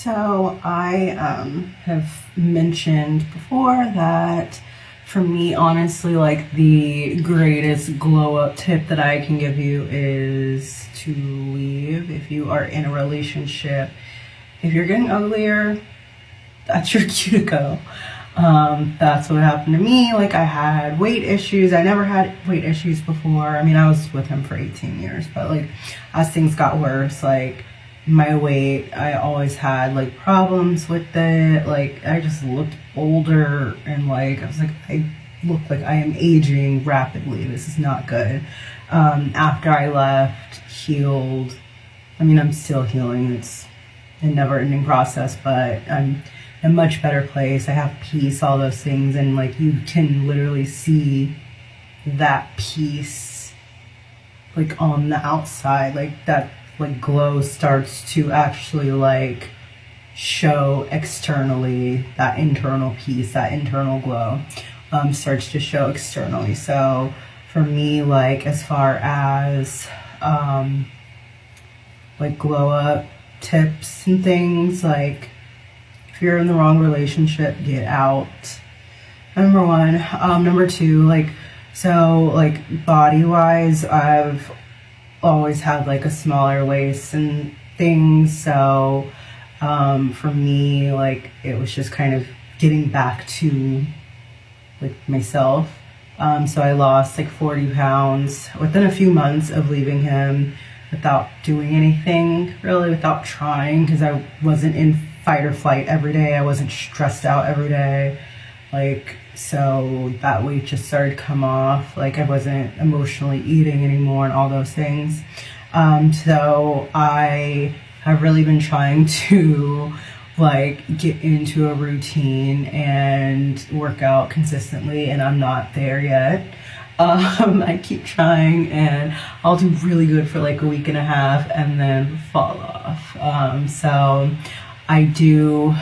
So I have mentioned before that for me, honestly, like the greatest glow up tip that I can give you is to leave if you are in a relationship. If you're getting uglier, that's your cue to go. That's what happened to me. Like I had weight issues. I never had weight issues before. I mean, I was with him for 18 years, but like as things got worse, like my weight, I always had like problems with it. Like I just looked older and like I was like, I look like I am aging rapidly. This is not good. After I left, healed. I mean, I'm still healing. It's a never ending process, but I'm in a much better place. I have peace, all those things, and like you can literally see that peace like on the outside, like that like glow starts to actually like show externally. That internal peace, that internal glow starts to show externally. So for me, like as far as like glow up tips and things, like if you're in the wrong relationship, get out. Number one. Number two, like so like body wise, I've always had like a smaller waist and things, so for me like it was just kind of getting back to like myself. So I lost like 40 pounds within a few months of leaving him without doing anything really, without trying, because I wasn't in fight or flight every day. I wasn't stressed out every day. Like, so that weight just started to come off. Like I wasn't emotionally eating anymore and all those things. So I have really been trying to like get into a routine and work out consistently, and I'm not there yet. I keep trying and I'll do really good for like a week and a half and then fall off. So I do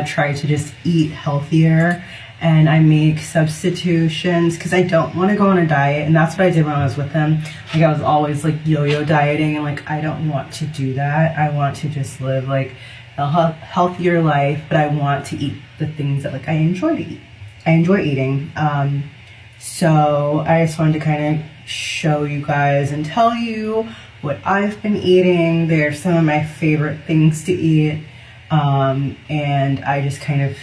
try to just eat healthier, and I make substitutions because I don't want to go on a diet, and that's what I did when I was with him. Like I was always like yo-yo dieting, and like I don't want to do that. I want to just live like a healthier life, but I want to eat the things that like I enjoy to eat. I enjoy eating. So I just wanted to kind of show you guys and tell you what I've been eating. They're some of my favorite things to eat. And I just kind of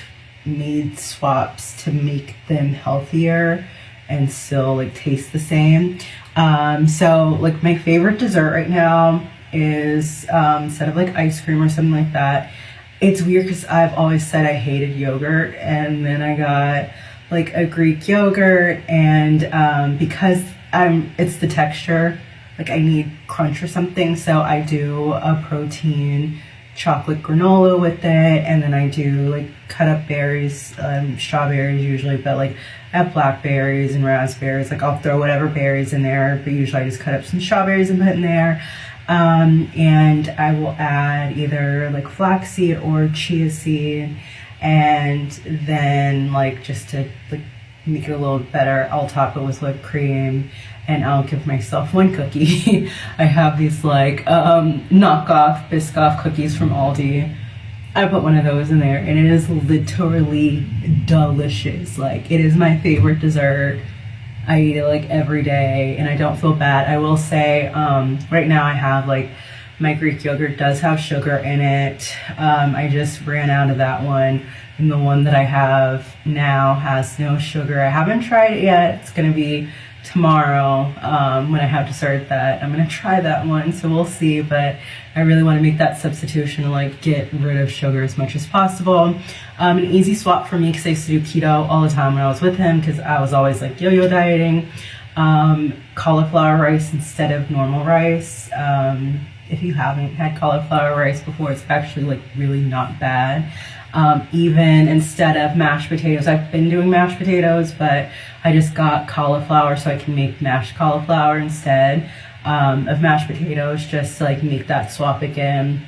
made swaps to make them healthier and still like taste the same. So like my favorite dessert right now is instead of like ice cream or something like that, it's weird because I've always said I hated yogurt, and then I got like a Greek yogurt, and because it's the texture, like I need crunch or something, so I do a protein chocolate granola with it, and then I do like cut up berries, strawberries usually, but like I have blackberries and raspberries. Like I'll throw whatever berries in there, but usually I just cut up some strawberries and put in there. And I will add either like flaxseed or chia seed, and then like just to like make it a little better, I'll top it with whipped cream, and I'll give myself one cookie. I have these like knockoff Biscoff cookies from Aldi. I put one of those in there, and it is literally delicious. Like it is my favorite dessert. I eat it like every day, and I don't feel bad. I will say right now I have like my Greek yogurt does have sugar in it. I just ran out of that one, and the one that I have now has no sugar. I haven't tried it yet. It's gonna be tomorrow when I have to start that. I'm gonna try that one, so we'll see, but I really want to make that substitution and like get rid of sugar as much as possible. An easy swap for me, because I used to do keto all the time when I was with him, because I was always like yo-yo dieting. Cauliflower rice instead of normal rice. If you haven't had cauliflower rice before, it's actually like really not bad. Even instead of mashed potatoes, I've been doing mashed potatoes, but I just got cauliflower so I can make mashed cauliflower instead of mashed potatoes, just to like make that swap again,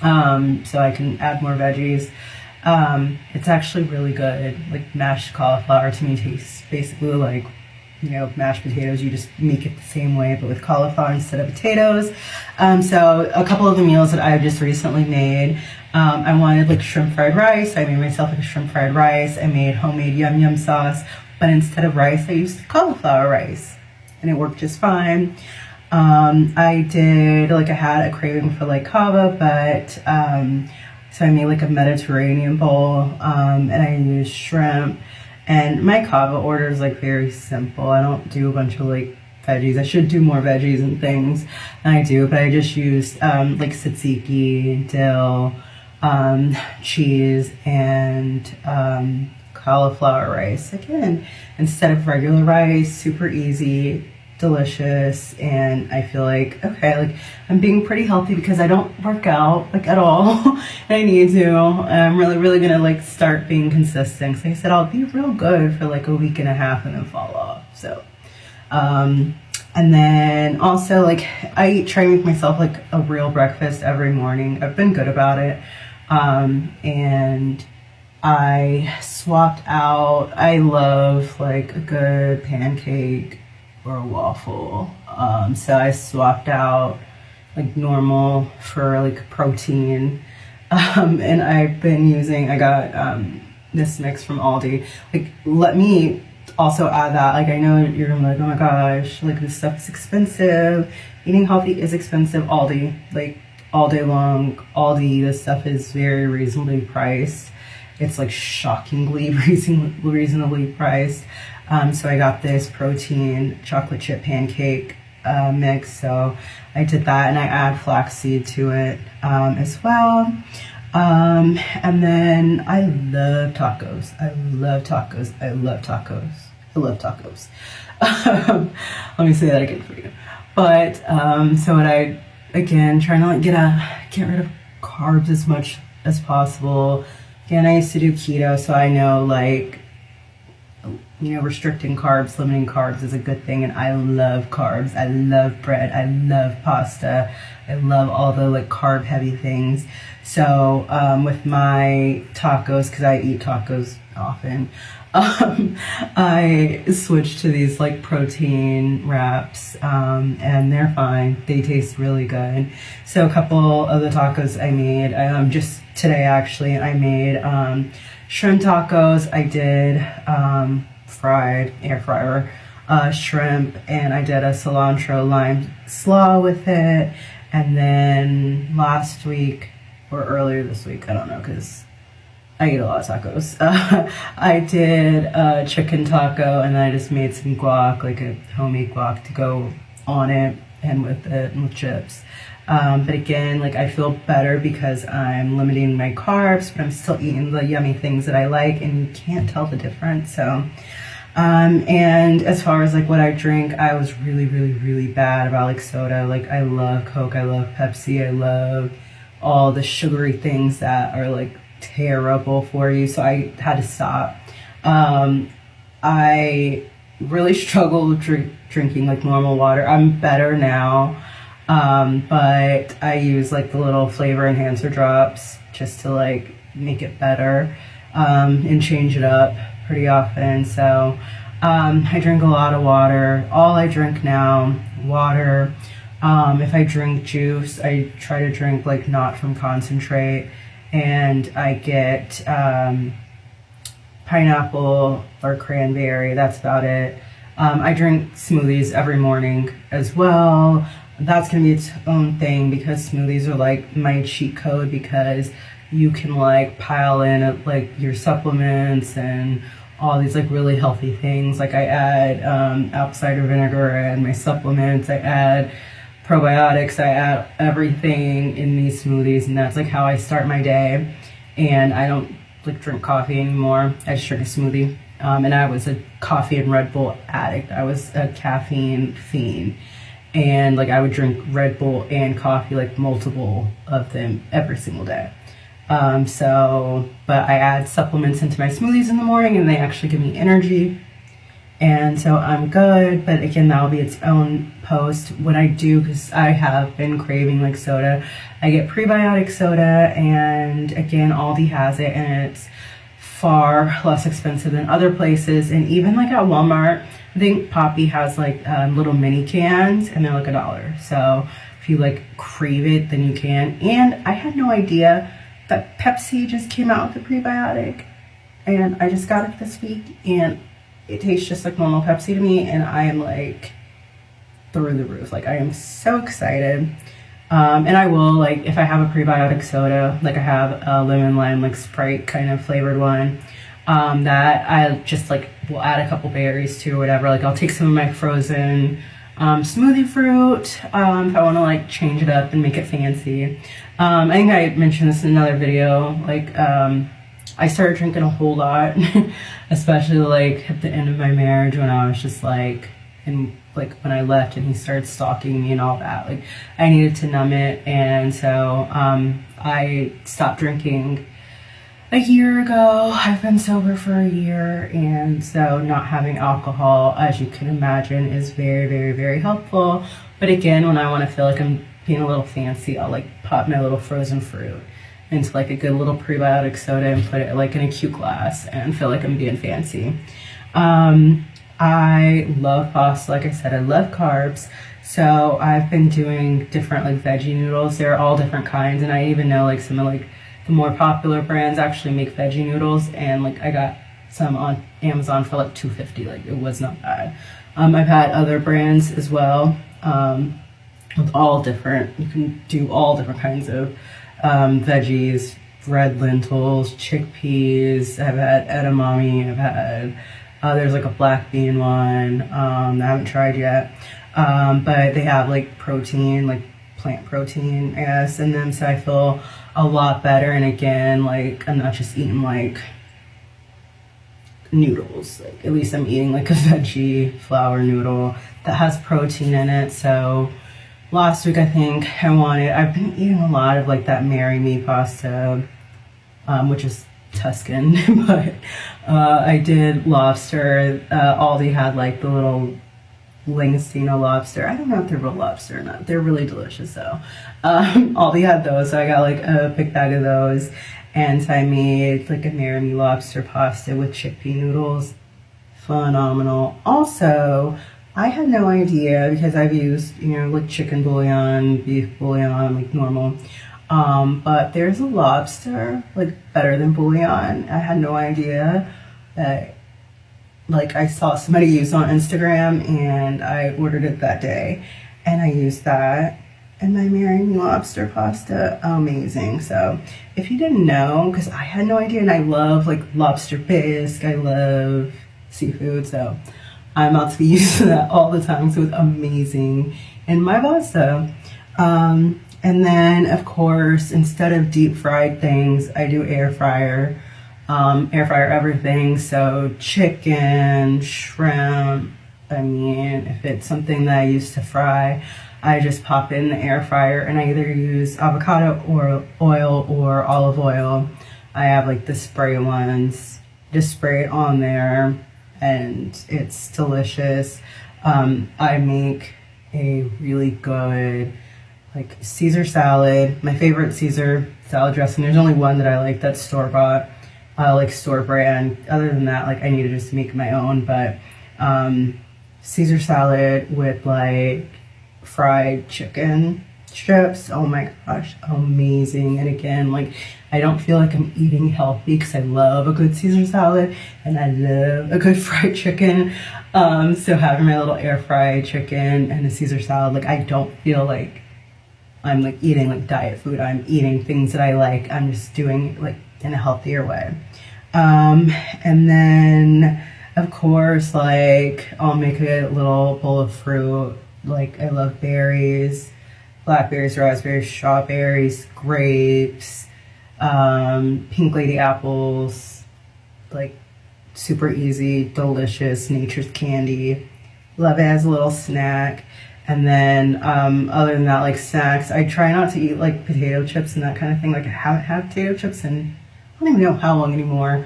so I can add more veggies. It's actually really good. Like mashed cauliflower to me tastes basically like, you know, mashed potatoes. You just make it the same way, but with cauliflower instead of potatoes. So a couple of the meals that I've just recently made, I wanted like shrimp fried rice. I made myself like a shrimp fried rice. I made homemade yum yum sauce, but instead of rice, I used cauliflower rice, and it worked just fine. I did like I had a craving for like kava, but so I made like a Mediterranean bowl, and I used shrimp. And my kava order is like very simple. I don't do a bunch of like veggies. I should do more veggies and things, and I do, but I just used like tzatziki, dill, cheese, and cauliflower rice. Again, instead of regular rice, super easy, delicious, and I feel like, okay, like I'm being pretty healthy because I don't work out like at all. And I need to. I'm really gonna like start being consistent. So I said I'll be real good for like a week and a half and then fall off. So and then also like I try to make myself like a real breakfast every morning. I've been good about it. And I swapped out, I love like a good pancake or a waffle. So I swapped out like normal for like protein. And I've been using, I got this mix from Aldi. Like, let me also add that, like, I know you're gonna be like, oh my gosh, like this stuff is expensive. Eating healthy is expensive. Aldi, like all day long, Aldi, this stuff is very reasonably priced. It's like shockingly reasonably priced. So I got this protein chocolate chip pancake mix. So I did that, and I add flaxseed to it as well. And then I love tacos. I love tacos. I love tacos. I love tacos. Let me say that again for you. But so what I, again, trying to like get rid of carbs as much as possible. Again, I used to do keto, so I know like, you know, restricting carbs, limiting carbs is a good thing, and I love carbs. I love bread. I love pasta. I love all the like carb heavy things. So with my tacos, because I eat tacos often, I switched to these like protein wraps, and they're fine. They taste really good. So a couple of the tacos I made, just today actually, I made shrimp tacos. I did fried air fryer shrimp, and I did a cilantro lime slaw with it. And then last week or earlier this week, I don't know, because I eat a lot of tacos. I did a chicken taco, and then I just made some guac, like a homemade guac to go on it and with it and with chips. But again, like I feel better because I'm limiting my carbs, but I'm still eating the yummy things that I like, and you can't tell the difference. So, and as far as like what I drink, I was really bad about like soda. Like I love Coke, I love Pepsi, I love all the sugary things that are like terrible for you. So I had to stop. I really struggled with drinking like normal water. I'm better now. But I use like the little flavor enhancer drops just to like make it better, and change it up pretty often. So, I drink a lot of water. All I drink now, water. If I drink juice, I try to drink like not from concentrate, and I get, pineapple or cranberry. That's about it. I drink smoothies every morning as well. That's gonna be its own thing, because smoothies are like my cheat code, because you can like pile in like your supplements and all these like really healthy things. Like I add apple cider vinegar, I add my supplements, I add probiotics, I add everything in these smoothies, and that's like how I start my day. And I don't like drink coffee anymore. I just drink a smoothie. And I was a coffee and Red Bull addict. I was a caffeine fiend. And like I would drink Red Bull and coffee, like multiple of them every single day. But I add supplements into my smoothies in the morning, and they actually give me energy. And so I'm good, but again, that'll be its own post. What I do, because I have been craving like soda, I get prebiotic soda, and again, Aldi has it, and it's far less expensive than other places. And even like at Walmart, I think Poppy has like little mini cans, and they're like $1. So if you like crave it, then you can. And I had no idea that Pepsi just came out with a prebiotic, and I just got it this week, and it tastes just like normal Pepsi to me, and I am like through the roof. Like, I am so excited. And I will, like, if I have a prebiotic soda, like I have a lemon lime, like Sprite kind of flavored one, that I just like will add a couple berries to or whatever. Like, I'll take some of my frozen smoothie fruit if I want to like change it up and make it fancy. I think I mentioned this in another video. Like, I started drinking a whole lot, especially like at the end of my marriage when I was just like, and like when I left and he started stalking me and all that. Like, I needed to numb it, and so I stopped drinking a year ago. I've been sober for a year, and so not having alcohol, as you can imagine, is very, very, very helpful. But again, when I want to feel like I'm being a little fancy, I'll like pop my little frozen fruit into like a good little prebiotic soda and put it like in a cute glass and feel like I'm being fancy. I love pasta. Like I said, I love carbs. So I've been doing different like veggie noodles. They're all different kinds, and I even know like some of like the more popular brands actually make veggie noodles, and like I got some on Amazon for like $2.50. Like, it was not bad. I've had other brands as well, with all different, you can do all different kinds of veggies, red lentils, chickpeas. I've had edamame. I've had there's like a black bean one I haven't tried yet, but they have like protein, like plant protein, I guess, in them, so I feel a lot better. And again, like, I'm not just eating like noodles. Like, at least I'm eating like a veggie flour noodle that has protein in it. So last week, I think I've been eating a lot of like that Marry Me pasta, which is Tuscan, but I did lobster. Aldi had like the little Langostino lobster. I don't know if they're real lobster or not. They're really delicious though. Aldi had those, so I got like a big bag of those, and I made like a Marry Me lobster pasta with chickpea noodles. Phenomenal. Also, I had no idea, because I've used, you know, like chicken bouillon, beef bouillon, like normal. But there's a lobster, like, better than bouillon. I had no idea that, like, I saw somebody use on Instagram, and I ordered it that day, and I used that, and my Marry Me lobster pasta, amazing. So if you didn't know, because I had no idea, and I love like lobster bisque, I love seafood, so I'm about to be using that all the time. So it's amazing in my pasta. And then, of course, instead of deep fried things, I do air fryer everything. So chicken, shrimp, I mean, if it's something that I used to fry, I just pop it in the air fryer, and I either use avocado or oil or olive oil. I have like the spray ones, just spray it on there, and it's delicious. I make a really good like Caesar salad. My favorite Caesar salad dressing, there's only one that I like that's store-bought, like store brand. Other than that, like, I need to just make my own. But Caesar salad with like fried chicken strips, oh my gosh, amazing. And again, like, I don't feel like I'm eating healthy because I love a good Caesar salad and I love a good fried chicken. So having my little air fried chicken and a Caesar salad, like, I don't feel like I'm like eating like diet food. I'm eating things that I like. I'm just doing it like in a healthier way. And then of course, like, I'll make a little bowl of fruit. Like, I love berries, blackberries, raspberries, strawberries, grapes, pink lady apples, like super easy, delicious, nature's candy. Love it as a little snack. And then other than that, like snacks, I try not to eat like potato chips and that kind of thing. Like, I haven't had potato chips in I don't even know how long anymore.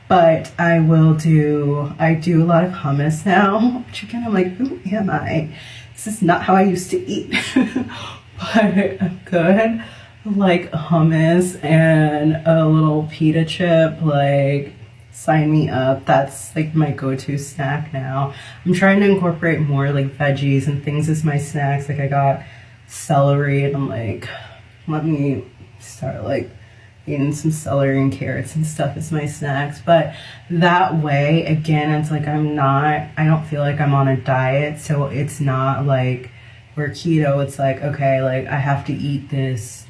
But I do a lot of hummus now. Chicken, I'm like, who am I? This is not how I used to eat. But I'm good. Like hummus and a little pita chip, like, sign me up. That's like my go-to snack now. I'm trying to incorporate more like veggies and things as my snacks. Like, I got celery, and I'm like, let me start like eating some celery and carrots and stuff as my snacks. But that way, again, it's like I don't feel like I'm on a diet. So it's not like where keto, it's like, okay, like I have to eat this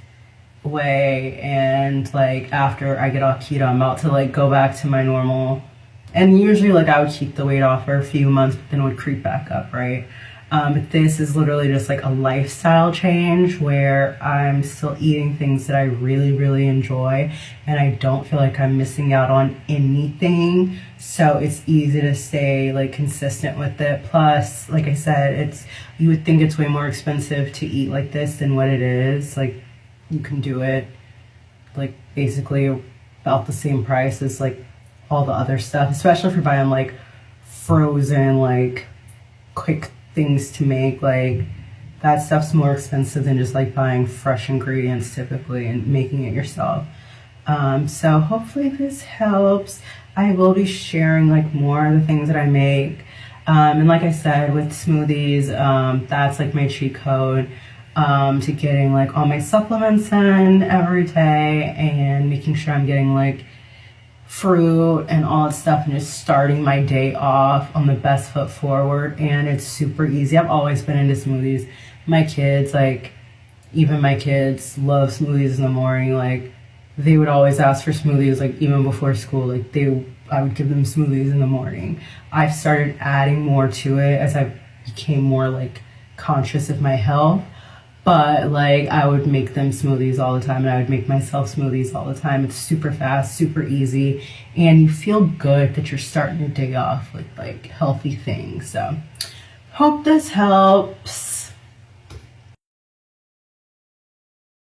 way. And like after I get off keto, I'm about to like go back to my normal. And usually like I would keep the weight off for a few months, but then it would creep back up, right? But this is literally just like a lifestyle change where I'm still eating things that I really, really enjoy, and I don't feel like I'm missing out on anything. So it's easy to stay like consistent with it. Plus, like I said, you would think it's way more expensive to eat like this than what it is. Like you can do it like basically about the same price as like all the other stuff, especially if you're buying like frozen, like quick things to make. Like that stuff's more expensive than just like buying fresh ingredients typically and making it yourself. So hopefully this helps. I will be sharing like more of the things that I make. And like I said, with smoothies, that's like my cheat code to getting like all my supplements in every day and making sure I'm getting like fruit and all that stuff and just starting my day off on the best foot forward. And it's super easy. I've always been into smoothies. My kids, like even my kids love smoothies in the morning. Like they would always ask for smoothies, like even before school. Like I would give them smoothies in the morning. I've started adding more to it as I became more like conscious of my health. But like I would make them smoothies all the time, and I would make myself smoothies all the time. It's super fast, super easy, and you feel good that you're starting your day off with like healthy things. So hope this helps.